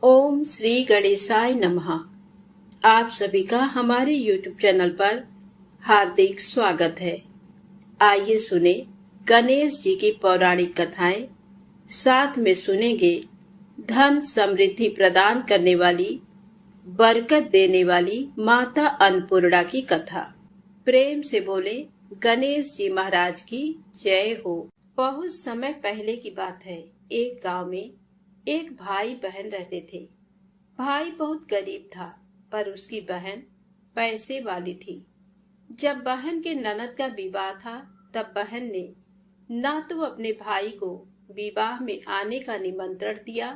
ओम श्री गणेशाय नमः। आप सभी का हमारे YouTube चैनल पर हार्दिक स्वागत है। आइए सुने गणेश जी की पौराणिक कथाएं। साथ में सुनेंगे धन समृद्धि प्रदान करने वाली, बरकत देने वाली माता अन्नपूर्णा की कथा। प्रेम से बोले गणेश जी महाराज की जय हो। बहुत समय पहले की बात है। एक गांव में एक भाई बहन रहते थे। भाई बहुत गरीब था, पर उसकी बहन पैसे वाली थी। जब बहन के ननद का विवाह था, तब बहन ने ना तो अपने भाई को विवाह में आने का निमंत्रण दिया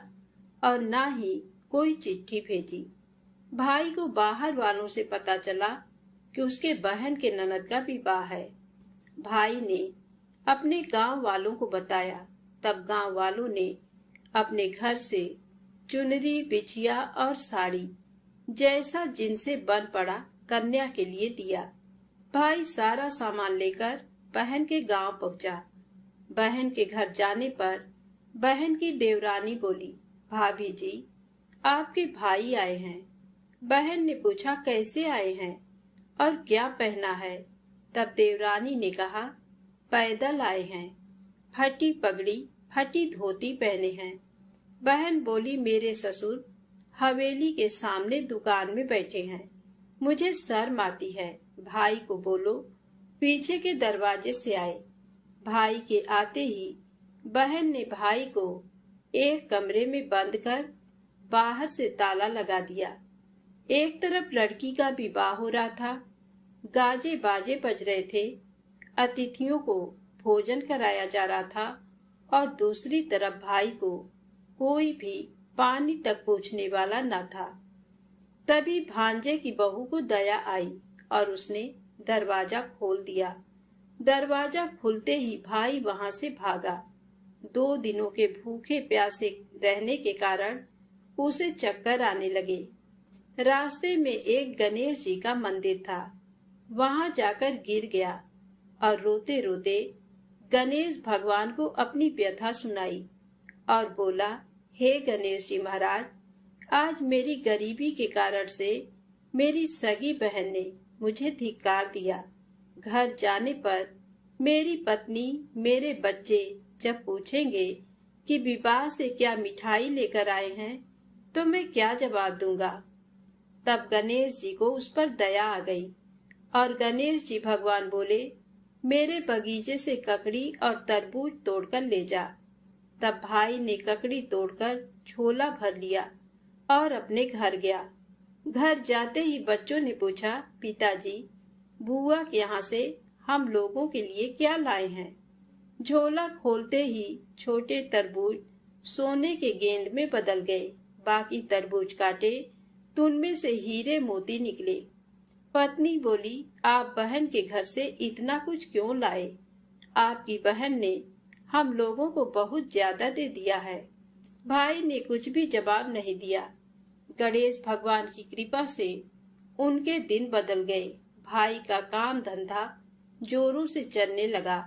और ना ही कोई चिट्ठी भेजी। भाई को बाहर वालों से पता चला कि उसके बहन के ननद का विवाह है। भाई ने अपने गांव वालों को बताया। तब गांव वालों ने अपने घर से चुनरी, बिछिया और साड़ी जैसा जिनसे बन पड़ा कन्या के लिए दिया। भाई सारा सामान लेकर बहन के गांव पहुंचा। बहन के घर जाने पर बहन की देवरानी बोली, भाभी जी, आपके भाई आए हैं। बहन ने पूछा, कैसे आए हैं और क्या पहना है? तब देवरानी ने कहा, पैदल आए हैं, फटी पगड़ी, फटी धोती पहने हैं। बहन बोली, मेरे ससुर हवेली के सामने दुकान में बैठे हैं, मुझे शर्म आती है। भाई को बोलो पीछे के दरवाजे से आए। भाई के आते ही बहन ने भाई को एक कमरे में बंद कर बाहर से ताला लगा दिया। एक तरफ लड़की का विवाह हो रहा था, गाजे बाजे बज रहे थे, अतिथियों को भोजन कराया जा रहा था, और दूसरी तरफ भाई को कोई भी पानी तक पूछने वाला न था। तभी भांजे की बहू को दया आई और उसने दरवाजा खोल दिया। दरवाजा खुलते ही भाई वहां से भागा। 2 दिनों के भूखे प्यासे रहने के कारण उसे चक्कर आने लगे। रास्ते में एक गणेश जी का मंदिर था, वहां जाकर गिर गया और रोते रोते गणेश भगवान को अपनी व्यथा सुनाई और बोला, हे गणेश जी महाराज, आज मेरी गरीबी के कारण से मेरी सगी बहन ने मुझे धिक्कार दिया। घर जाने पर मेरी पत्नी, मेरे बच्चे जब पूछेंगे कि विवाह से क्या मिठाई लेकर आए हैं, तो मैं क्या जवाब दूंगा? तब गणेश जी को उस पर दया आ गई और गणेश जी भगवान बोले, मेरे बगीचे से ककड़ी और तरबूज तोड़कर ले जा। तब भाई ने ककड़ी तोड़कर झोला भर लिया और अपने घर गया। घर जाते ही बच्चों ने पूछा, पिताजी, बुआ के यहाँ से हम लोगों के लिए क्या लाए हैं? झोला खोलते ही छोटे तरबूज सोने के गेंद में बदल गए। बाकी तरबूज काटे तो उनमें से हीरे मोती निकले। पत्नी बोली, आप बहन के घर से इतना कुछ क्यों लाए? आपकी बहन ने हम लोगों को बहुत ज्यादा दे दिया है। भाई ने कुछ भी जवाब नहीं दिया। गणेश भगवान की कृपा से उनके दिन बदल गए। भाई का काम धंधा जोरों से चलने लगा।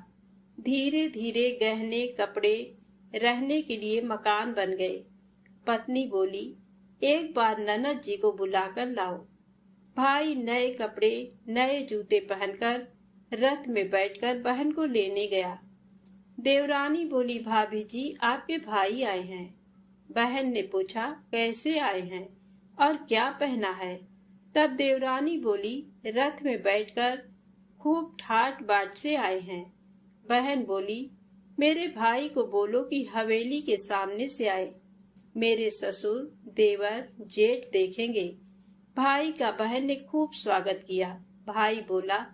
धीरे धीरे गहने, कपड़े, रहने के लिए मकान बन गए। पत्नी बोली, एक बार ननद जी को बुलाकर लाओ। भाई नए कपड़े, नए जूते पहनकर रथ में बैठकर बहन को लेने गया। देवरानी बोली, भाभी जी, आपके भाई आए हैं। बहन ने पूछा, कैसे आए हैं और क्या पहना है? तब देवरानी बोली, रथ में बैठकर खूब ठाट बाट से आए हैं। बहन बोली, मेरे भाई को बोलो कि हवेली के सामने से आए, मेरे ससुर, देवर, जेठ देखेंगे। भाई का बहन ने खूब स्वागत किया। भाई बोला,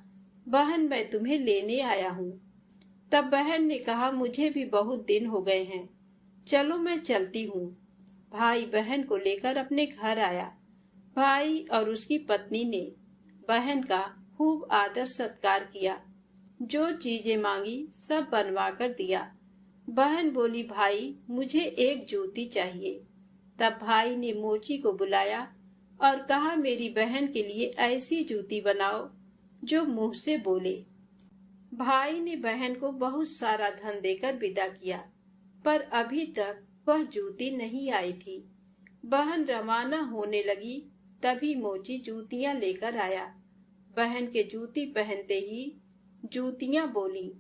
बहन, मैं तुम्हें लेने आया हूँ। तब बहन ने कहा, मुझे भी बहुत दिन हो गए हैं, चलो मैं चलती हूँ। भाई बहन को लेकर अपने घर आया। भाई और उसकी पत्नी ने बहन का खूब आदर सत्कार किया। जो चीजें मांगी सब बनवा कर दिया। बहन बोली, भाई, मुझे एक जूती चाहिए। तब भाई ने मोची को बुलाया और कहा, मेरी बहन के लिए ऐसी जूती बनाओ जो मुंह से बोले। भाई ने बहन को बहुत सारा धन देकर विदा किया, पर अभी तक वह जूती नहीं आई थी। बहन रवाना होने लगी तभी मोची जूतियां लेकर आया। बहन के जूती पहनते ही जूतियां बोली,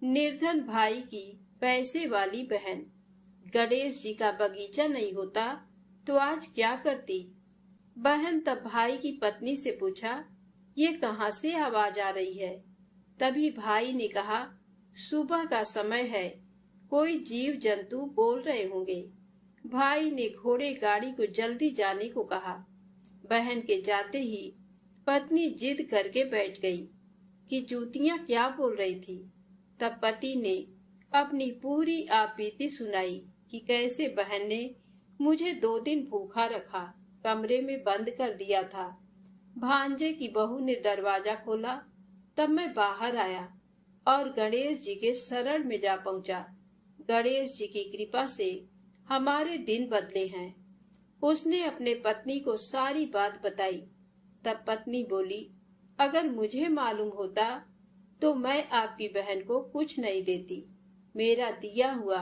निर्धन भाई की पैसे वाली बहन, गणेश जी का बगीचा नहीं होता तो आज क्या करती। बहन तब भाई की पत्नी से पूछा, ये कहाँ से आवाज आ रही है। तभी भाई ने कहा, सुबह का समय है, कोई जीव जंतु बोल रहे होंगे। भाई ने घोड़े गाड़ी को जल्दी जाने को कहा। बहन के जाते ही पत्नी जिद करके बैठ गई कि जूतियां क्या बोल रही थी। तब पति ने अपनी पूरी आपबीती सुनाई कि कैसे बहन ने मुझे 2 दिन भूखा रखा, कमरे में बंद कर दिया था। भांजे की बहू ने दरवाजा खोला, तब मैं बाहर आया और गणेश जी के शरण में जा पहुंचा। गणेश जी की कृपा से हमारे दिन बदले हैं। उसने अपने पत्नी को सारी बात बताई। तब पत्नी बोली, अगर मुझे मालूम होता तो मैं आपकी बहन को कुछ नहीं देती। मेरा दिया हुआ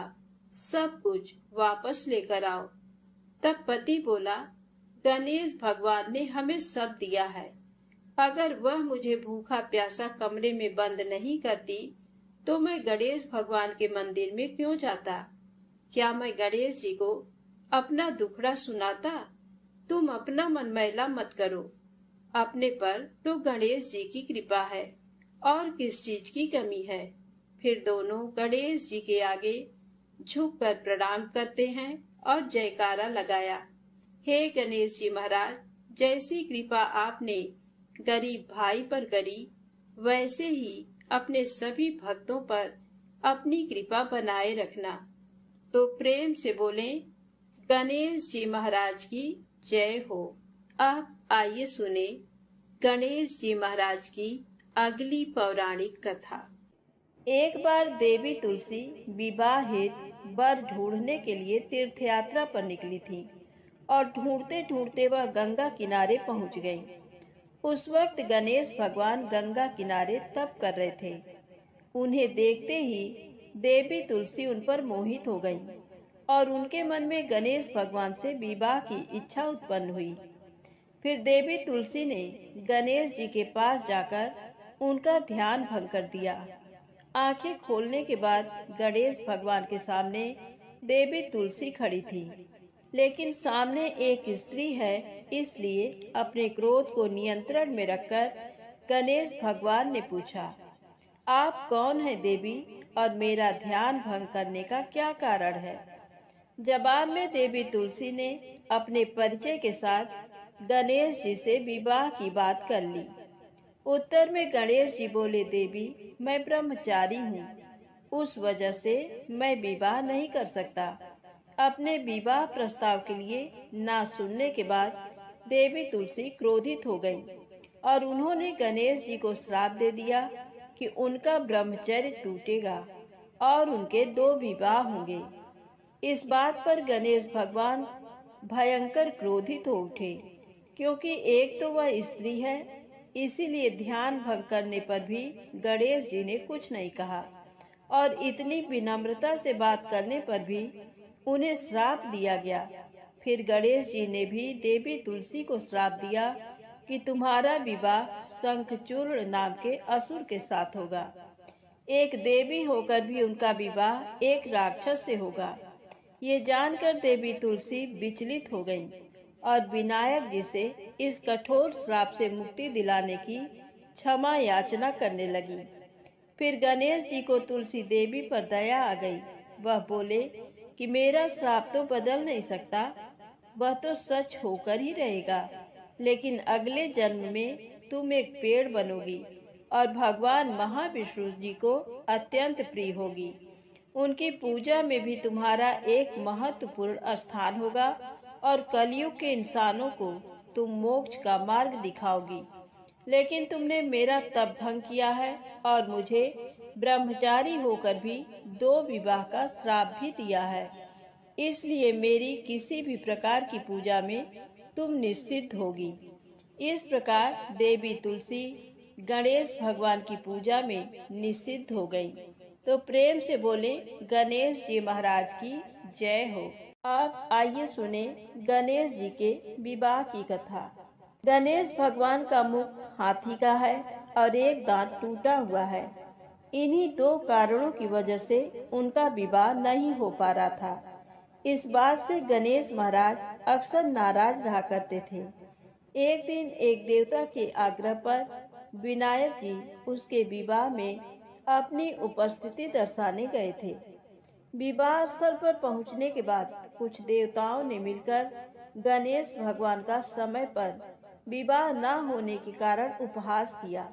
सब कुछ वापस लेकर आओ। तब पति बोला, गणेश भगवान ने हमें सब दिया है। अगर वह मुझे भूखा प्यासा कमरे में बंद नहीं करती तो मैं गणेश भगवान के मंदिर में क्यों जाता। क्या मैं गणेश जी को अपना दुखड़ा सुनाता। तुम अपना मन मैला मत करो, अपने पर तो गणेश जी की कृपा है और किस चीज की कमी है। फिर दोनों गणेश जी के आगे झुककर प्रणाम करते हैं और जयकारा लगाया। हे गणेश जी महाराज, जैसी कृपा आपने गरीब भाई पर करी, वैसे ही अपने सभी भक्तों पर अपनी कृपा बनाए रखना। तो प्रेम से बोले, गणेश जी महाराज की जय हो। अब आइए सुने गणेश जी महाराज की अगली पौराणिक कथा। एक बार देवी तुलसी विवाह हेतु वर ढूंढने के लिए तीर्थ यात्रा पर निकली थी और ढूंढते ढूंढते वह गंगा किनारे पहुंच गई। उस वक्त गणेश भगवान गंगा किनारे तप कर रहे थे। उन्हें देखते ही देवी तुलसी उन पर मोहित हो गई और उनके मन में गणेश भगवान से विवाह की इच्छा उत्पन्न हुई। फिर देवी तुलसी ने गणेश जी के पास जाकर उनका ध्यान भंग कर दिया। आंखें खोलने के बाद गणेश भगवान के सामने देवी तुलसी खड़ी थी, लेकिन सामने एक स्त्री है, इसलिए अपने क्रोध को नियंत्रण में रखकर गणेश भगवान ने पूछा, आप कौन है देवी और मेरा ध्यान भंग करने का क्या कारण है। जवाब में देवी तुलसी ने अपने परिचय के साथ गणेश जी से विवाह की बात कर ली। उत्तर में गणेश जी बोले, देवी मैं ब्रह्मचारी हूँ, उस वजह से मैं विवाह नहीं कर सकता। अपने विवाह प्रस्ताव के लिए ना सुनने के बाद देवी तुलसी क्रोधित हो गई और उन्होंने गणेश जी को श्राप दे दिया कि उनका ब्रह्मचर्य टूटेगा और उनके 2 विवाह होंगे। इस बात पर गणेश भगवान भयंकर क्रोधित हो उठे, क्योंकि एक तो वह स्त्री है, इसीलिए ध्यान भंग करने पर भी गणेश जी ने कुछ नहीं कहा और इतनी विनम्रता से बात करने पर भी उन्हें श्राप दिया गया। फिर गणेश जी ने भी देवी तुलसी को श्राप दिया कि तुम्हारा विवाह शंखचूर्ण नाम के असुर के साथ होगा। एक देवी होकर भी उनका विवाह एक राक्षस से होगा। ये जानकर देवी तुलसी विचलित हो गईं और विनायक जी से इस कठोर श्राप से मुक्ति दिलाने की क्षमा याचना करने लगी। फिर गणेश जी को तुलसी देवी पर दया आ गई। वह बोले कि मेरा श्राप तो बदल नहीं सकता, वह तो सच होकर ही रहेगा, लेकिन अगले जन्म में तुम एक पेड़ बनोगी और भगवान महाविष्णु जी को अत्यंत प्रिय होगी। उनकी पूजा में भी तुम्हारा एक महत्वपूर्ण स्थान होगा और कलयुग के इंसानों को तुम मोक्ष का मार्ग दिखाओगी। लेकिन तुमने मेरा तप भंग किया है और मुझे ब्रह्मचारी होकर भी 2 विवाह का श्राप भी दिया है, इसलिए मेरी किसी भी प्रकार की पूजा में तुम निश्चित होगी। इस प्रकार देवी तुलसी गणेश भगवान की पूजा में निषिद्ध हो गई। तो प्रेम से बोले, गणेश जी महाराज की जय हो। अब आइए सुने गणेश जी के विवाह की कथा। गणेश भगवान का मुख हाथी का है और एक दांत टूटा हुआ है। इन्हीं दो कारणों की वजह से उनका विवाह नहीं हो पा रहा था। इस बात से गणेश महाराज अक्सर नाराज रहा करते थे। एक दिन एक देवता के आग्रह पर विनायक जी उसके विवाह में अपनी उपस्थिति दर्शाने गए थे। विवाह स्थल पर पहुंचने के बाद कुछ देवताओं ने मिलकर गणेश भगवान का समय पर विवाह न होने के कारण उपहास किया,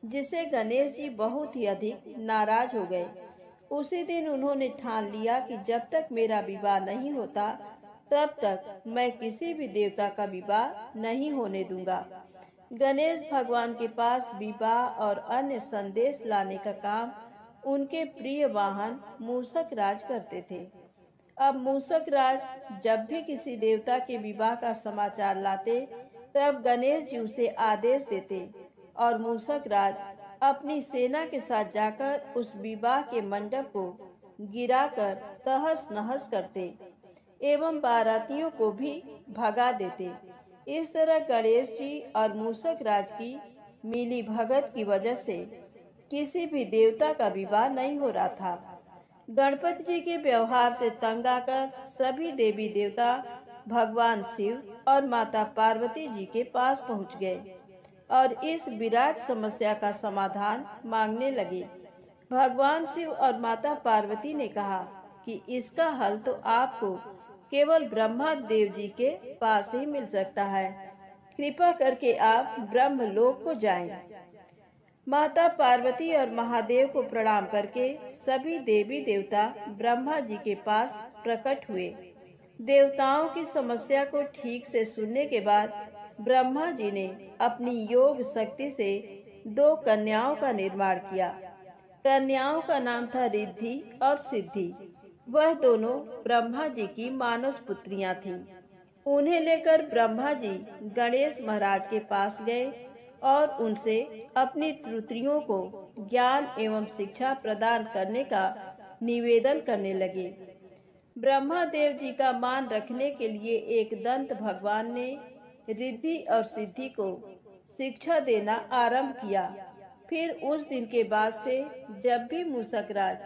जिससे गणेश जी बहुत ही अधिक नाराज हो गए। उसी दिन उन्होंने ठान लिया कि जब तक मेरा विवाह नहीं होता तब तक मैं किसी भी देवता का विवाह नहीं होने दूंगा। गणेश भगवान के पास विवाह और अन्य संदेश लाने का काम उनके प्रिय वाहन मूषक राज करते थे। अब मूषक राज जब भी किसी देवता के विवाह का समाचार लाते तब गणेश जी उसे आदेश देते और मूषक राज अपनी सेना के साथ जाकर उस विवाह के मंडप को गिराकर तहस नहस करते एवं बारातियों को भी भगा देते। इस तरह गणेश जी और मूषक राज की मिली भगत की वजह से किसी भी देवता का विवाह नहीं हो रहा था। गणपति जी के व्यवहार से तंग आकर सभी देवी देवता भगवान शिव और माता पार्वती जी के पास पहुंच गए और इस विराट समस्या का समाधान मांगने लगे। भगवान शिव और माता पार्वती ने कहा कि इसका हल तो आपको केवल ब्रह्मा देव जी के पास ही मिल सकता है। कृपा करके आप ब्रह्मलोक को जाएं। माता पार्वती और महादेव को प्रणाम करके सभी देवी देवता ब्रह्मा जी के पास प्रकट हुए। देवताओं की समस्या को ठीक से सुनने के बाद ब्रह्मा जी ने अपनी योग शक्ति से दो कन्याओं का निर्माण किया। कन्याओं का नाम था रिद्धि और सिद्धि। वह दोनों ब्रह्मा जी की मानस पुत्रियां थीं। उन्हें लेकर ब्रह्मा जी गणेश महाराज के पास गए और उनसे अपनी पुत्रियों को ज्ञान एवं शिक्षा प्रदान करने का निवेदन करने लगे। ब्रह्मा देव जी का मान रखने के लिए एक दंत भगवान ने रिद्धि और सिद्धि को शिक्षा देना आरंभ किया। फिर उस दिन के बाद से जब भी मूषक राज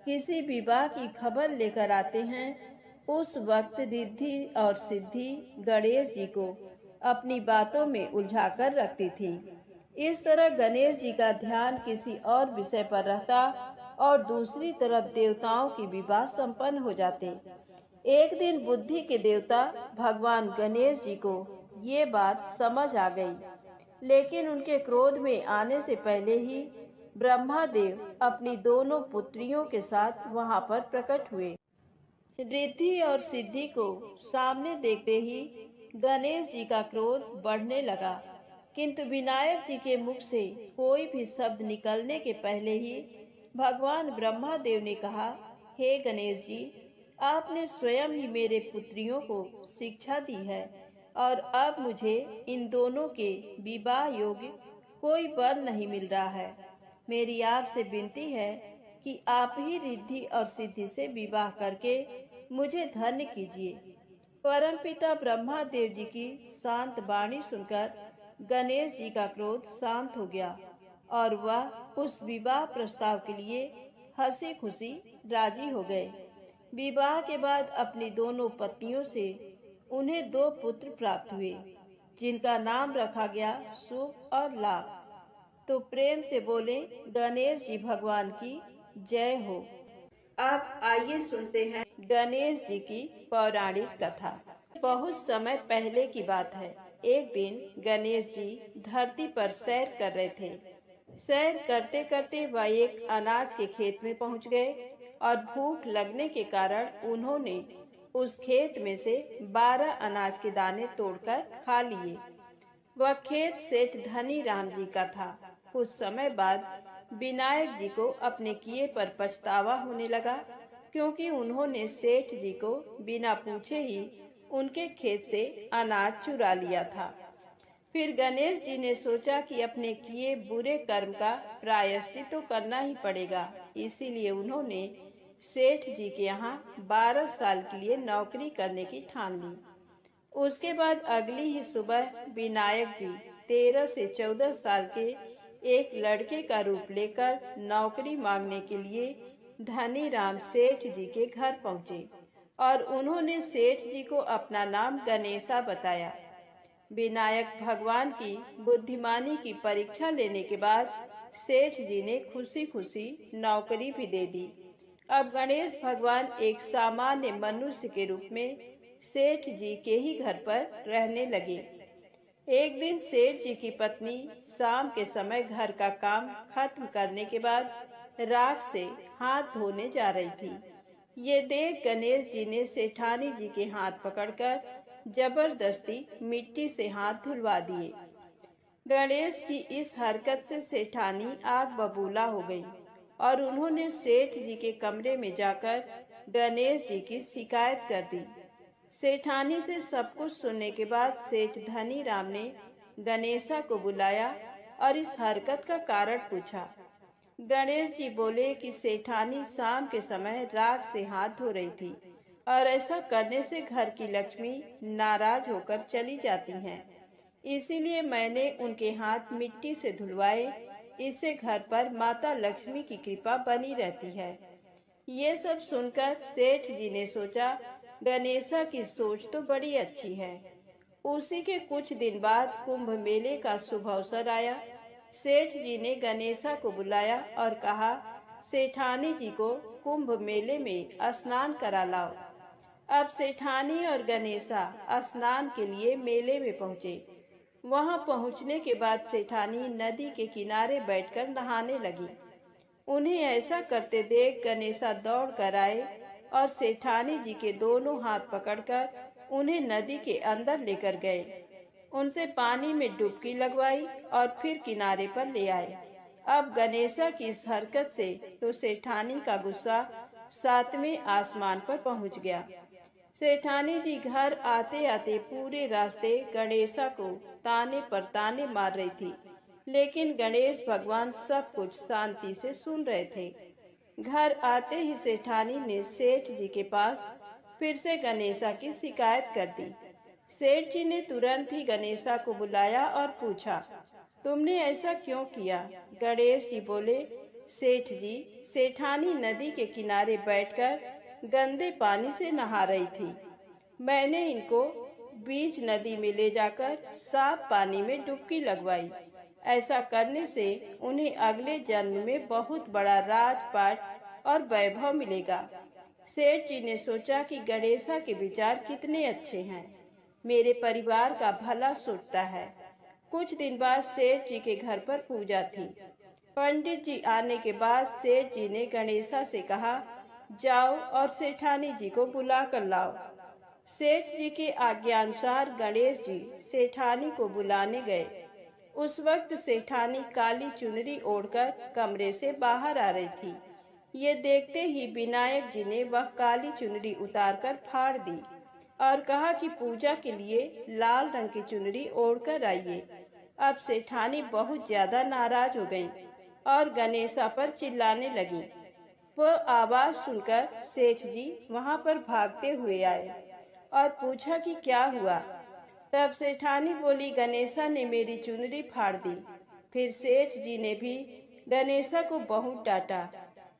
किसी विवाह की खबर लेकर आते हैं, उस वक्त रिद्धि और सिद्धि गणेश जी को अपनी बातों में उलझाकर रखती थी। इस तरह गणेश जी का ध्यान किसी और विषय पर रहता और दूसरी तरफ देवताओं की विवाह संपन्न हो जाते। एक दिन बुद्धि के देवता भगवान गणेश जी को ये बात समझ आ गई, लेकिन उनके क्रोध में आने से पहले ही ब्रह्मा देव अपनी दोनों पुत्रियों के साथ वहां पर प्रकट हुए। रिद्धि और सिद्धि को सामने देखते ही गणेश जी का क्रोध बढ़ने लगा, किंतु विनायक जी के मुख से कोई भी शब्द निकलने के पहले ही भगवान ब्रह्मा देव ने कहा, हे गणेश जी, आपने स्वयं ही मेरे पुत्रियों को शिक्षा दी है और अब मुझे इन दोनों के विवाह योग्य कोई वर नहीं मिल रहा है। मेरी आपसे विनती है कि आप ही रिद्धि और सिद्धि से विवाह करके मुझे धन्य कीजिए। परमपिता ब्रह्मा देव जी की शांत वाणी सुनकर गणेश जी का क्रोध शांत हो गया और वह उस विवाह प्रस्ताव के लिए हंसी खुशी राजी हो गए। विवाह के बाद अपनी दोनों पत्नियों से उन्हें दो पुत्र प्राप्त हुए, जिनका नाम रखा गया शुभ और लाभ। तो प्रेम से बोले गणेश जी भगवान की जय हो। अब आइए सुनते हैं गणेश जी की पौराणिक कथा। बहुत समय पहले की बात है। एक दिन गणेश जी धरती पर सैर कर रहे थे। सैर करते करते वह एक अनाज के खेत में पहुंच गए और भूख लगने के कारण उन्होंने उस खेत में से 12 अनाज के दाने तोड़कर खा लिए। वह खेत सेठ धनी राम जी का था। कुछ समय बाद विनायक जी को अपने किए पर पछतावा होने लगा, क्योंकि उन्होंने सेठ जी को बिना पूछे ही उनके खेत से अनाज चुरा लिया था। फिर गणेश जी ने सोचा कि अपने किए बुरे कर्म का प्रायश्चित तो करना ही पड़ेगा। इसीलिए उन्होंने सेठ जी के यहाँ 12 साल के लिए नौकरी करने की ठान ली। उसके बाद अगली ही सुबह विनायक जी 13 से 14 साल के एक लड़के का रूप लेकर नौकरी मांगने के लिए धनी राम सेठ जी के घर पहुँचे और उन्होंने सेठ जी को अपना नाम गणेशा बताया। विनायक भगवान की बुद्धिमानी की परीक्षा लेने के बाद सेठ जी ने खुशी खुशी नौकरी भी दे दी। अब गणेश भगवान एक सामान्य मनुष्य के रूप में सेठ जी के ही घर पर रहने लगे। एक दिन सेठ जी की पत्नी शाम के समय घर का काम खत्म करने के बाद राख से हाथ धोने जा रही थी। ये देख गणेश जी ने सेठानी जी के हाथ पकड़कर जबरदस्ती मिट्टी से हाथ धुलवा दिए। गणेश की इस हरकत से सेठानी आग बबूला हो गई और उन्होंने सेठ जी के कमरे में जाकर गणेश जी की शिकायत कर दी। सेठानी से सब कुछ सुनने के बाद सेठ धनी राम ने गणेशा को बुलाया और इस हरकत का कारण पूछा। गणेश जी बोले कि सेठानी शाम के समय राख से हाथ धो रही थी और ऐसा करने से घर की लक्ष्मी नाराज होकर चली जाती हैं। इसीलिए मैंने उनके हाथ मिट्टी से धुलवाए। इससे घर पर माता लक्ष्मी की कृपा बनी रहती है। ये सब सुनकर सेठ जी ने सोचा गणेशा की सोच तो बड़ी अच्छी है। उसी के कुछ दिन बाद कुंभ मेले का शुभ अवसर आया। सेठ जी ने गणेशा को बुलाया और कहा, सेठानी जी को कुंभ मेले में स्नान करा लाओ। अब सेठानी और गणेशा स्नान के लिए मेले में पहुँचे। वहां पहुंचने के बाद सेठानी नदी के किनारे बैठकर नहाने लगी। उन्हें ऐसा करते देख गणेशा दौड़ कर आए और सेठानी जी के दोनों हाथ पकड़कर उन्हें नदी के अंदर लेकर गए। उनसे पानी में डुबकी लगवाई और फिर किनारे पर ले आए। अब गणेशा की इस हरकत से तो सेठानी का गुस्सा 7वें आसमान पर पहुंच गया। सेठानी जी घर आते आते पूरे रास्ते गणेशा को ताने पर ताने मार रही थी, लेकिन गणेश भगवान सब कुछ शांति से सुन रहे थे। घर आते ही सेठानी ने सेठ जी के पास फिर से गणेशा की शिकायत कर दी। सेठ जी ने तुरंत ही गणेशा को बुलाया और पूछा, तुमने ऐसा क्यों किया? गणेश जी बोले, सेठ जी, सेठानी नदी के किनारे बैठकर गंदे पानी से नहा रही थी। मैंने इनको बीच नदी में ले जाकर साफ पानी में डुबकी लगवाई। ऐसा करने से उन्हें अगले जन्म में बहुत बड़ा राजपाट और वैभव मिलेगा। सेठ जी ने सोचा कि गणेशा के विचार कितने अच्छे हैं, मेरे परिवार का भला सोचता है। कुछ दिन बाद सेठ जी के घर पर पूजा थी। पंडित जी आने के बाद सेठ जी ने गणेशा से कहा, जाओ और सेठानी जी को बुला कर लाओ। सेठ जी के आज्ञानुसार गणेश जी सेठानी को बुलाने गए। उस वक्त सेठानी काली चुनरी ओढ़कर कमरे से बाहर आ रही थी। ये देखते ही विनायक जी ने वह काली चुनरी उतारकर फाड़ दी और कहा कि पूजा के लिए लाल रंग की चुनरी ओढ़कर आइए। अब सेठानी बहुत ज्यादा नाराज हो गई और गणेशा पर चिल्लाने लगी। वह आवाज सुनकर सेठ जी वहां पर भागते हुए आए और पूछा कि क्या हुआ। तब सेठानी बोली, गणेशा ने मेरी चुनरी फाड़ दी। फिर सेठ जी ने भी गणेशा को बहुत डांटा।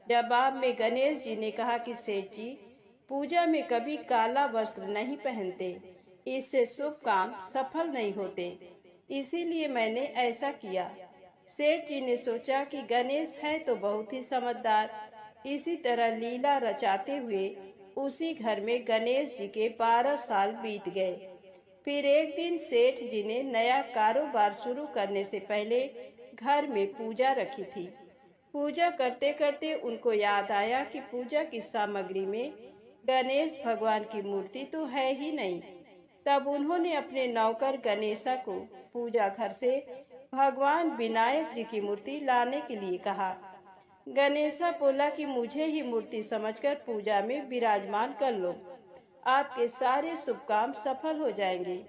जवाब में गणेश जी ने कहा कि सेठ जी, पूजा में कभी काला वस्त्र नहीं पहनते, इससे शुभ काम सफल नहीं होते, इसीलिए मैंने ऐसा किया। सेठ जी ने सोचा कि गणेश है तो बहुत ही समझदार। इसी तरह लीला रचाते हुए उसी घर में गणेश जी के 12 साल बीत गए। फिर एक दिन सेठ जी ने नया कारोबार शुरू करने से पहले घर में पूजा रखी थी। पूजा करते करते उनको याद आया कि पूजा की सामग्री में गणेश भगवान की मूर्ति तो है ही नहीं। तब उन्होंने अपने नौकर गणेशा को पूजा घर से भगवान विनायक जी की मूर्ति लाने के लिए कहा। गणेशा बोला कि मुझे ही मूर्ति समझकर पूजा में विराजमान कर लो, आपके सारे शुभ काम सफल हो जाएंगे।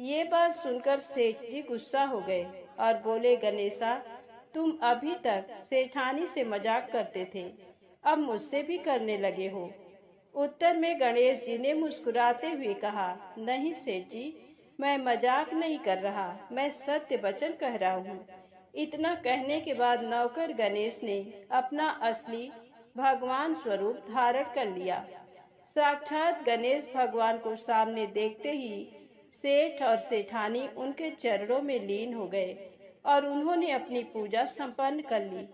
ये बात सुनकर सेठ जी गुस्सा हो गए और बोले, गणेशा, तुम अभी तक सेठानी से मजाक करते थे, अब मुझसे भी करने लगे हो। उत्तर में गणेश जी ने मुस्कुराते हुए कहा, नहीं सेठ जी, मैं मजाक नहीं कर रहा, मैं सत्य वचन कह रहा हूँ। इतना कहने के बाद नौकर गणेश ने अपना असली भगवान स्वरूप धारण कर लिया। साक्षात गणेश भगवान को सामने देखते ही सेठ और सेठानी उनके चरणों में लीन हो गए और उन्होंने अपनी पूजा संपन्न कर ली।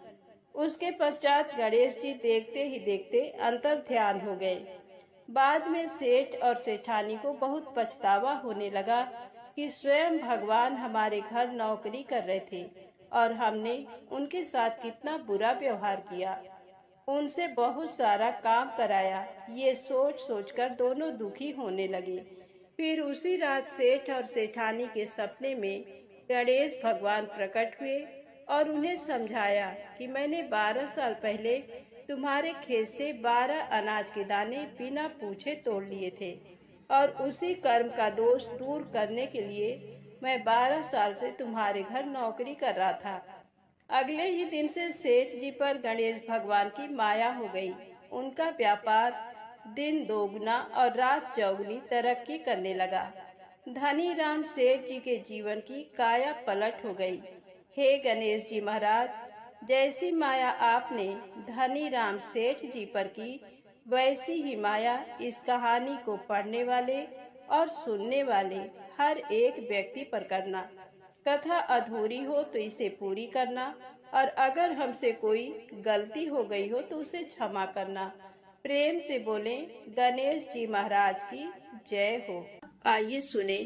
उसके पश्चात गणेश जी देखते ही देखते अंतर ध्यान हो गए। बाद में सेठ और सेठानी को बहुत पछतावा होने लगा कि स्वयं भगवान हमारे घर नौकरी कर रहे थे और हमने उनके साथ कितना बुरा व्यवहार किया, उनसे बहुत सारा काम कराया। ये सोच सोचकर दोनों दुखी होने लगे। फिर उसी रात सेठ और सेठानी के सपने में गणेश भगवान प्रकट हुए और उन्हें समझाया कि मैंने 12 साल पहले तुम्हारे खेत से 12 अनाज के दाने बिना पूछे तोड़ लिए थे और उसी कर्म का दोष दूर करने के लिए मैं 12 साल से तुम्हारे घर नौकरी कर रहा था। अगले ही दिन से सेठ जी पर गणेश भगवान की माया हो गई। उनका व्यापार दिन दोगुना और रात चौगुनी तरक्की करने लगा। धनी राम सेठ जी के जीवन की काया पलट हो गई। हे गणेश जी महाराज, जैसी माया आपने धनी राम सेठ जी पर की, वैसी ही माया इस कहानी को पढ़ने वाले और सुनने वाले हर एक व्यक्ति पर करना। कथा अधूरी हो तो इसे पूरी करना और अगर हमसे कोई गलती हो गई हो तो उसे क्षमा करना। प्रेम से बोलें, गणेश जी महाराज की जय हो। आइए सुने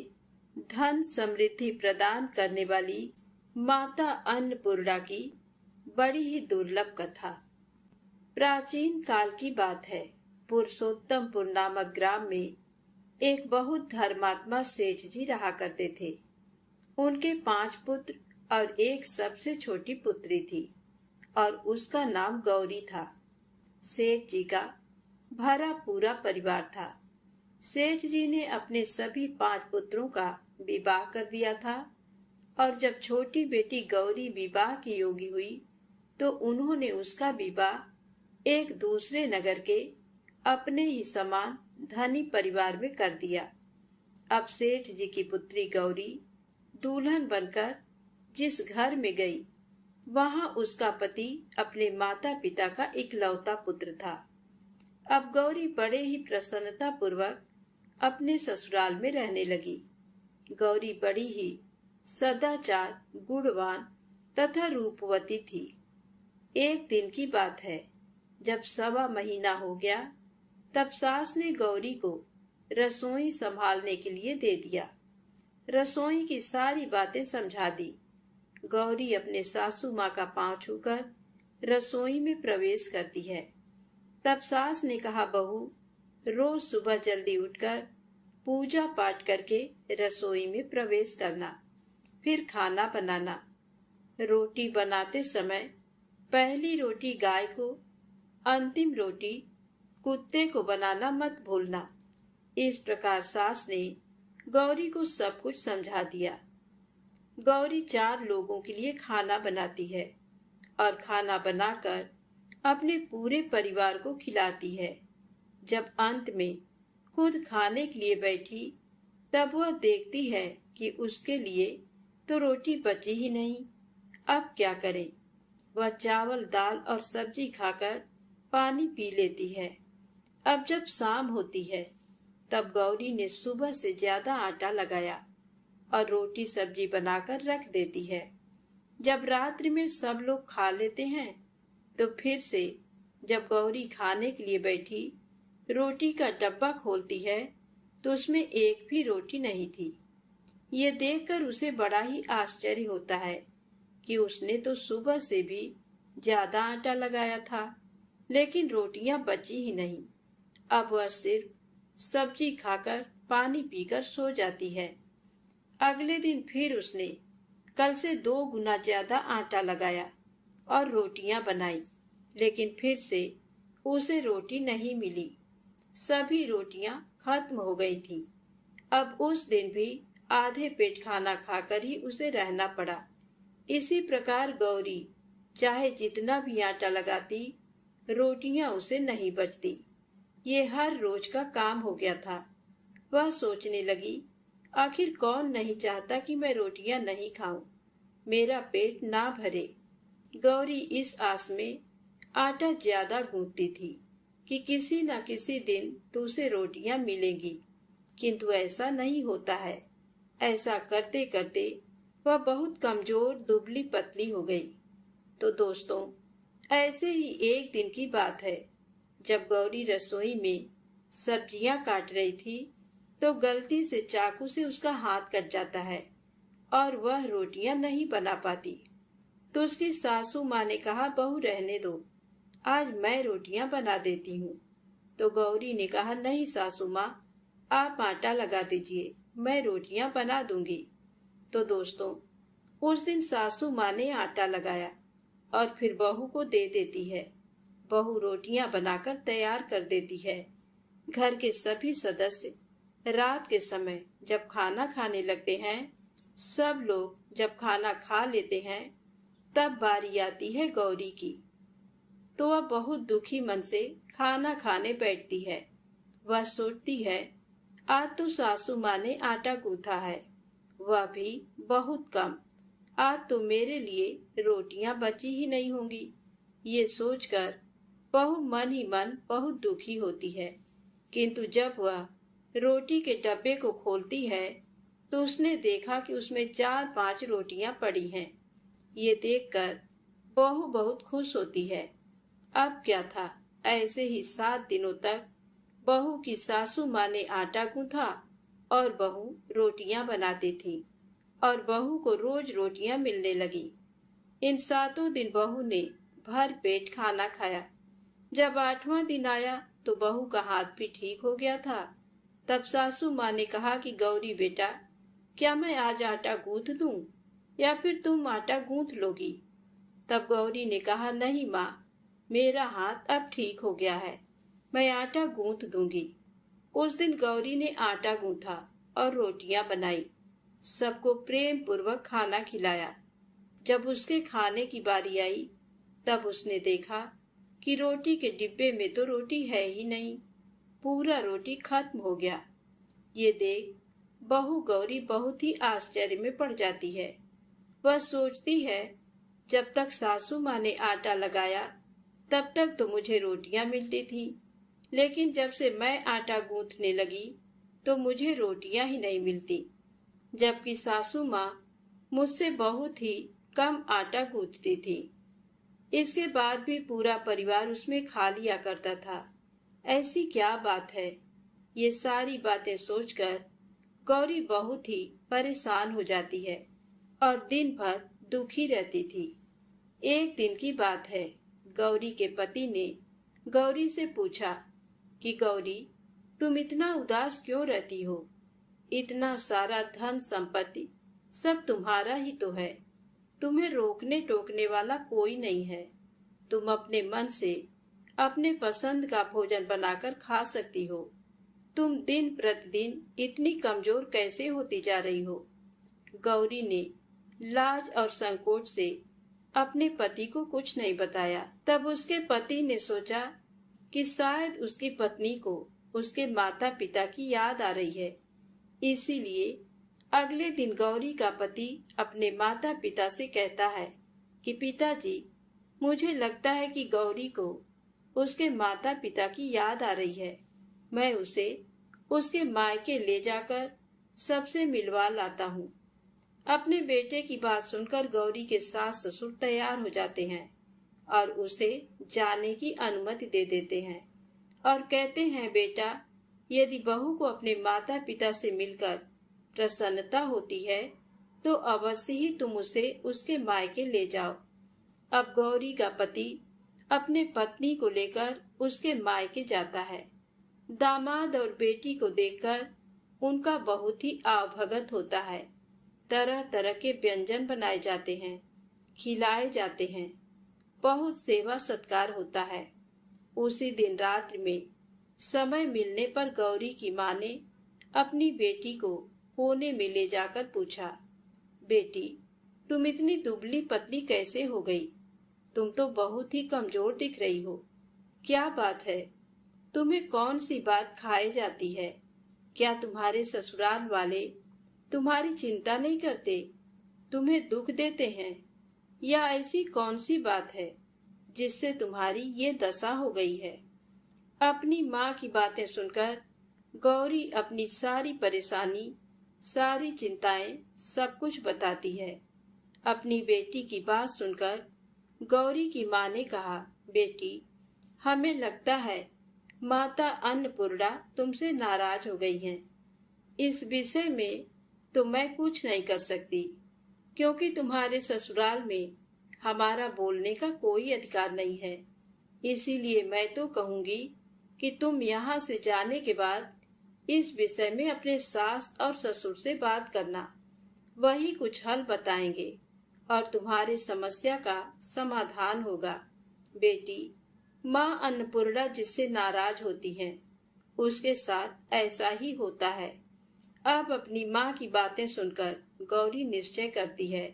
धन समृद्धि प्रदान करने वाली माता अन्नपूर्णा की बड़ी ही दुर्लभ कथा। प्राचीन काल की बात है। पुरुषोत्तमपुर नामक ग्राम में एक बहुत धर्मात्मा सेठ जी रहा करते थे। उनके 5 पुत्र और एक सबसे छोटी पुत्री थी और उसका नाम गौरी था। सेठ जी का भरा पूरा परिवार था। सेठ जी ने अपने सभी 5 पुत्रों का विवाह कर दिया था और जब छोटी बेटी गौरी विवाह की योगी हुई तो उन्होंने उसका विवाह एक दूसरे नगर के अपने ही समान धनी परिवार में कर दिया। अब सेठ जी की पुत्री गौरी दुल्हन बनकर जिस घर में गई, वहां उसका पति अपने माता पिता का इकलौता पुत्र था। अब गौरी बड़े ही प्रसन्नता पूर्वक अपने ससुराल में रहने लगी। गौरी बड़ी ही सदाचार, गुणवान तथा रूपवती थी। एक दिन की बात है, जब 1.25 महीना हो गया, तब सास ने गौरी को रसोई संभालने के लिए दे दिया। रसोई की सारी बातें समझा दी। गौरी अपने सासू माँ का पांव छूकर रसोई में प्रवेश करती है। तब सास ने कहा, बहू, रोज सुबह जल्दी उठकर पूजा पाठ करके रसोई में प्रवेश करना, फिर खाना बनाना। रोटी बनाते समय पहली रोटी गाय को, अंतिम रोटी कुत्ते को बनाना मत भूलना। इस प्रकार सास ने गौरी को सब कुछ समझा दिया। गौरी 4 लोगों के लिए खाना बनाती है और खाना बनाकर अपने पूरे परिवार को खिलाती है। जब अंत में खुद खाने के लिए बैठी, तब वह देखती है कि उसके लिए तो रोटी बची ही नहीं। अब क्या करे? वह चावल, दाल और सब्जी खाकर पानी पी लेती है। अब जब शाम होती है, तब गौरी ने सुबह से ज्यादा आटा लगाया और रोटी सब्जी बनाकर रख देती है। जब रात्रि में सब लोग खा लेते हैं, तो फिर से जब गौरी खाने के लिए बैठी, रोटी का डब्बा खोलती है तो उसमें एक भी रोटी नहीं थी। ये देखकर उसे बड़ा ही आश्चर्य होता है कि उसने तो सुबह से भी ज्यादा आटा लगाया था, लेकिन रोटियां बची ही नहीं। अब वह सिर्फ सब्जी खाकर पानी पीकर सो जाती है। अगले दिन फिर उसने कल से 2 गुना ज्यादा आटा लगाया और रोटियां बनाई, लेकिन फिर से उसे रोटी नहीं मिली। सभी रोटियां खत्म हो गई थी। अब उस दिन भी आधे पेट खाना खाकर ही उसे रहना पड़ा। इसी प्रकार गौरी चाहे जितना भी आटा लगाती, रोटियां उसे नहीं बचती। ये हर रोज का काम हो गया था। वह सोचने लगी, आखिर कौन नहीं चाहता कि मैं रोटियां नहीं खाऊं, मेरा पेट ना भरे। गौरी इस आस में आटा ज्यादा गूंथती थी कि किसी न किसी दिन तो उसे रोटियां मिलेंगी, किंतु ऐसा नहीं होता है। ऐसा करते करते वह बहुत कमजोर दुबली पतली हो गई। तो दोस्तों, ऐसे ही एक दिन की बात है, जब गौरी रसोई में सब्जियां काट रही थी तो गलती से चाकू से उसका हाथ कट जाता है और वह रोटियां नहीं बना पाती। तो उसकी सासू माँ ने कहा, बहू रहने दो, आज मैं रोटियां बना देती हूँ। तो गौरी ने कहा, नहीं सासू माँ, आप आटा लगा दीजिए, मैं रोटियां बना दूंगी। तो दोस्तों, उस दिन सासू माँ ने आटा लगाया और फिर बहू को दे देती है। बहू रोटियां बनाकर तैयार कर देती है। घर के सभी सदस्य रात के समय जब खाना खाने लगते हैं, सब लोग जब खाना खा लेते हैं, तब बारी आती है गौरी की। तो वह बहुत दुखी मन से खाना खाने बैठती है। वह सोचती है, आज तो सासू माँ ने आटा गूंथा है, वह भी बहुत कम। आज तो मेरे लिए रोटियां बची ही नहीं होंगी। ये सोचकर बहू मन ही मन बहुत दुखी होती है। किंतु जब वह रोटी के डब्बे को खोलती है तो उसने देखा कि उसमें 4-5 रोटियां पड़ी हैं। ये देखकर बहू बहुत खुश होती है। अब क्या था, ऐसे ही 7 दिनों तक बहू की सासू माँ ने आटा गूंथा और बहू रोटियां बनाती थी और बहू को रोज रोटियां मिलने लगी। इन 7 दिन बहू ने भर पेट खाना खाया। जब 8वां दिन आया तो बहू का हाथ भी ठीक हो गया था। तब सासू माँ ने कहा कि गौरी बेटा, क्या मैं आज आटा गूंथ दूं या फिर तुम आटा गूंथ लोगी? तब गौरी ने कहा, नहीं माँ, मेरा हाथ अब ठीक हो गया है, मैं आटा गूंथ दूंगी। उस दिन गौरी ने आटा गूंथा और रोटियां बनाई, सबको प्रेम पूर्वक खाना खिलाया। जब उसके खाने की बारी आई तब उसने देखा कि रोटी के डिब्बे में तो रोटी है ही नहीं, पूरा रोटी खत्म हो गया। ये देख बहू गौरी बहुत ही आश्चर्य में पड़ जाती है। वह सोचती है, जब तक सासू माँ ने आटा लगाया तब तक तो मुझे रोटियां मिलती थी, लेकिन जब से मैं आटा गूंथने लगी तो मुझे रोटियां ही नहीं मिलती, जबकि सासू माँ मुझसे बहुत ही कम आटा गूंथती थी। इसके बाद भी पूरा परिवार उसमें खा लिया करता था। ऐसी क्या बात है? ये सारी बातें सोचकर गौरी बहुत ही परेशान हो जाती है और दिन भर दुखी रहती थी। एक दिन की बात है, गौरी के पति ने गौरी से पूछा कि गौरी, तुम इतना उदास क्यों रहती हो? इतना सारा धन संपत्ति सब तुम्हारा ही तो है, तुम्हें रोकने टोकने वाला कोई नहीं है। तुम अपने मन से अपने पसंद का भोजन बनाकर खा सकती हो। तुम दिन प्रतिदिन इतनी कमजोर कैसे होती जा रही हो? गौरी ने लाज और संकोच से अपने पति को कुछ नहीं बताया। तब उसके पति ने सोचा कि शायद उसकी पत्नी को उसके माता पिता की याद आ रही है। इसीलिए अगले दिन गौरी का पति अपने माता पिता से कहता है कि पिताजी, मुझे लगता है कि गौरी को उसके माता पिता की याद आ रही है। मैं उसे उसके मायके ले जाकर सबसे मिलवा लाता हूँ। अपने बेटे की बात सुनकर गौरी के सास ससुर तैयार हो जाते हैं और उसे जाने की अनुमति दे देते हैं और कहते हैं, बेटा, यदि बहू को अपने माता पिता से मिलकर प्रसन्नता होती है तो अवश्य ही तुम उसे उसके मायके ले जाओ। अब गौरी का पति अपने पत्नी को लेकर उसके मायके जाता है। दामाद और बेटी को देखकर उनका बहुत ही आवभगत होता है। तरह तरह के व्यंजन बनाए जाते हैं, खिलाए जाते हैं, बहुत सेवा सत्कार होता है। उसी दिन रात्रि में समय मिलने पर गौरी की माँ ने अपनी बेटी को कोने में ले जाकर पूछा, बेटी, तुम इतनी दुबली पतली कैसे हो गई? तुम तो बहुत ही कमजोर दिख रही हो। क्या बात है? तुम्हें कौन सी बात खाई जाती है? क्या तुम्हारे ससुराल वाले तुम्हारी चिंता नहीं करते, तुम्हें दुख देते हैं? या ऐसी कौन सी बात है जिससे तुम्हारी ये दशा हो गई है? अपनी माँ की बातें सुनकर गौरी अपनी सारी परेशानी, सारी चिंताएं, सब कुछ बताती है। अपनी बेटी की बात सुनकर गौरी की माँ ने कहा, बेटी, हमें लगता है माता अन्नपूर्णा तुमसे नाराज हो गई हैं। इस विषय में तो मैं कुछ नहीं कर सकती, क्योंकि तुम्हारे ससुराल में हमारा बोलने का कोई अधिकार नहीं है। इसीलिए मैं तो कहूंगी कि तुम यहाँ से जाने के बाद इस विषय में अपने सास और ससुर से बात करना। वही कुछ हल बताएंगे और तुम्हारी समस्या का समाधान होगा। बेटी, माँ अन्नपूर्णा जिससे नाराज होती हैं, उसके साथ ऐसा ही होता है। अब अपनी माँ की बातें सुनकर गौरी निश्चय करती है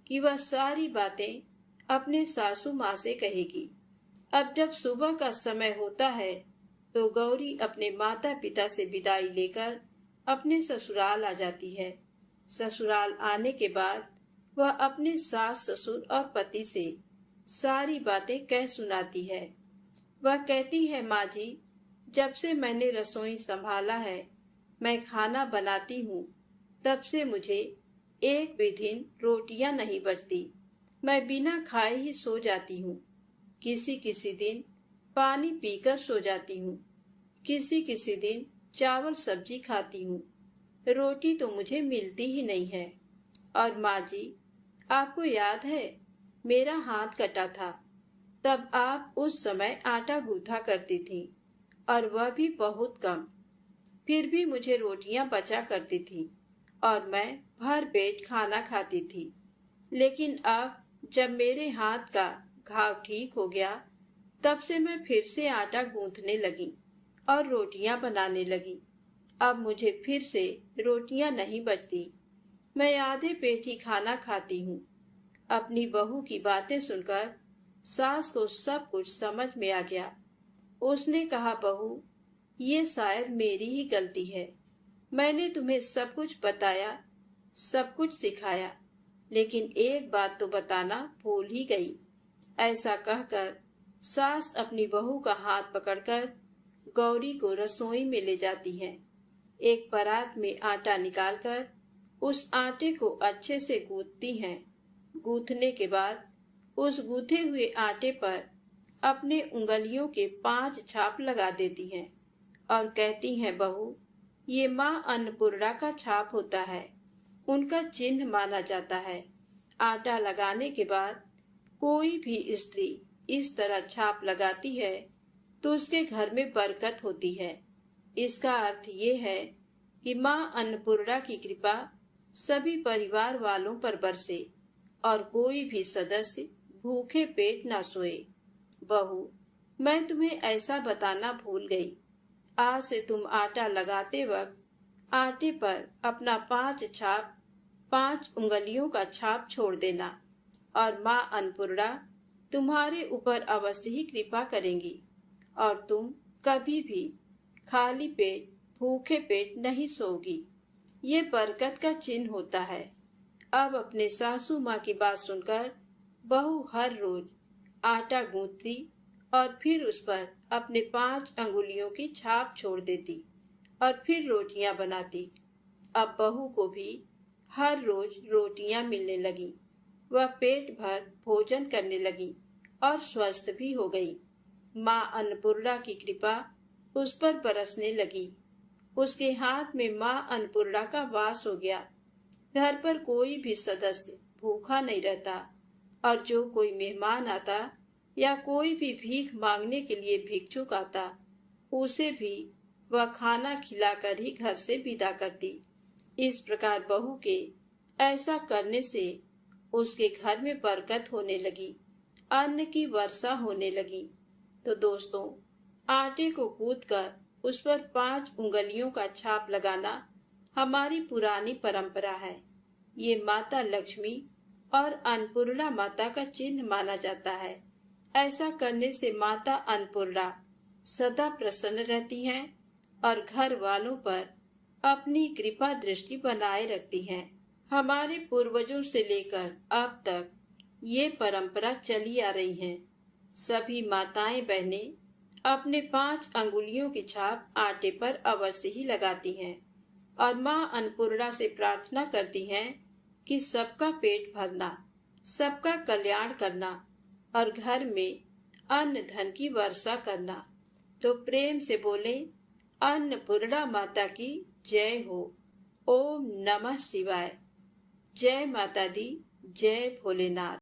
कि वह सारी बातें अपने सासू माँ से कहेगी। अब जब सुबह का समय होता है तो गौरी अपने माता पिता से विदाई लेकर अपने ससुराल आ जाती है। ससुराल आने के बाद वह अपने सास ससुर और पति से सारी बातें कह सुनाती है। वह कहती है, माँ जी, जब से मैंने रसोई संभाला है, मैं खाना बनाती हूँ, तब से मुझे एक भी दिन रोटियां नहीं बचती। मैं बिना खाए ही सो जाती हूँ। किसी किसी दिन पानी पीकर सो जाती हूँ। किसी किसी दिन चावल सब्जी खाती हूँ। रोटी तो मुझे मिलती ही नहीं है। और माँ जी, आपको याद है, मेरा हाथ कटा था, तब आप उस समय आटा गूंथा करती थी, और वह भी बहुत कम। फिर भी मुझे रोटियां बचा करती थी और मैं भर पेट खाना खाती थी। लेकिन अब जब मेरे हाथ का घाव ठीक हो गया, तब से मैं फिर से आटा गूंथने लगी और रोटियां बनाने लगी। अब मुझे फिर से रोटियां नहीं बचती। मैं आधे पेट ही खाना खाती हूँ। अपनी बहू की बातें सुनकर सास को सब कुछ समझ में आ गया। उसने कहा, बहू, ये शायद मेरी ही गलती है। मैंने तुम्हें सब कुछ बताया, सब कुछ सिखाया, लेकिन एक बात तो बताना भूल ही गई। ऐसा कहकर सास अपनी बहू का हाथ पकड़कर गौरी को रसोई में ले जाती है। एक परात में आटा निकालकर उस आटे को अच्छे से गूंथती हैं। गूंथने के बाद उस गूंथे हुए आटे पर अपने उंगलियों के 5 छाप लगा देती हैं और कहती हैं, बहू, ये माँ अन्नपूर्णा का छाप होता है, उनका चिन्ह माना जाता है। आटा लगाने के बाद कोई भी स्त्री इस तरह छाप लगाती है तो उसके घर में बरकत होती है। इसका अर्थ ये है कि माँ अन्नपूर्णा की कृपा सभी परिवार वालों पर बरसे और कोई भी सदस्य भूखे पेट ना सोए। बहू, मैं तुम्हें ऐसा बताना भूल गई। आज से तुम आटा लगाते वक्त आटे पर अपना 5 उंगलियों का छाप छोड़ देना और माँ अन्नपूर्णा तुम्हारे ऊपर अवश्य ही कृपा करेंगी और तुम कभी भी खाली पेट, भूखे पेट नहीं सोओगी। ये बरकत का चिन्ह होता है। अब अपने सासू माँ की बात सुनकर बहू हर रोज आटा गूंथती और फिर उस पर अपने 5 अंगुलियों की छाप छोड़ देती और फिर रोटियां बनाती। अब बहू को भी हर रोज रोटियां मिलने लगी। वह पेट भर भोजन करने लगी और स्वस्थ भी हो गई। माँ अन्नपूर्णा की कृपा उस पर बरसने लगी। उसके हाथ में माँ अन्नपूर्णा का वास हो गया। घर पर कोई भी सदस्य भूखा नहीं रहता और जो कोई मेहमान आता या कोई भी भीख मांगने के लिए भिक्षुक आता, उसे भी वह खाना खिलाकर ही घर से विदा करती। इस प्रकार बहू के ऐसा करने से उसके घर में बरकत होने लगी, अन्न की वर्षा होने लगी। तो दोस्तों, आटे को कूटकर उस पर 5 उंगलियों का छाप लगाना हमारी पुरानी परंपरा है। ये माता लक्ष्मी और अन्नपूर्णा माता का चिन्ह माना जाता है। ऐसा करने से माता अन्नपूर्णा सदा प्रसन्न रहती हैं और घर वालों पर अपनी कृपा दृष्टि बनाए रखती हैं। हमारे पूर्वजों से लेकर अब तक ये परंपरा चली आ रही है। सभी माताएं बहनें अपने 5 अंगुलियों की छाप आटे पर अवश्य ही लगाती हैं और माँ अन्नपूर्णा से प्रार्थना करती हैं कि सबका पेट भरना, सबका कल्याण करना और घर में अन्न धन की वर्षा करना। तो प्रेम से बोले, अन्नपूर्णा माता की जय हो। ओम नमः शिवाय। जय माता दी, जय भोलेनाथ।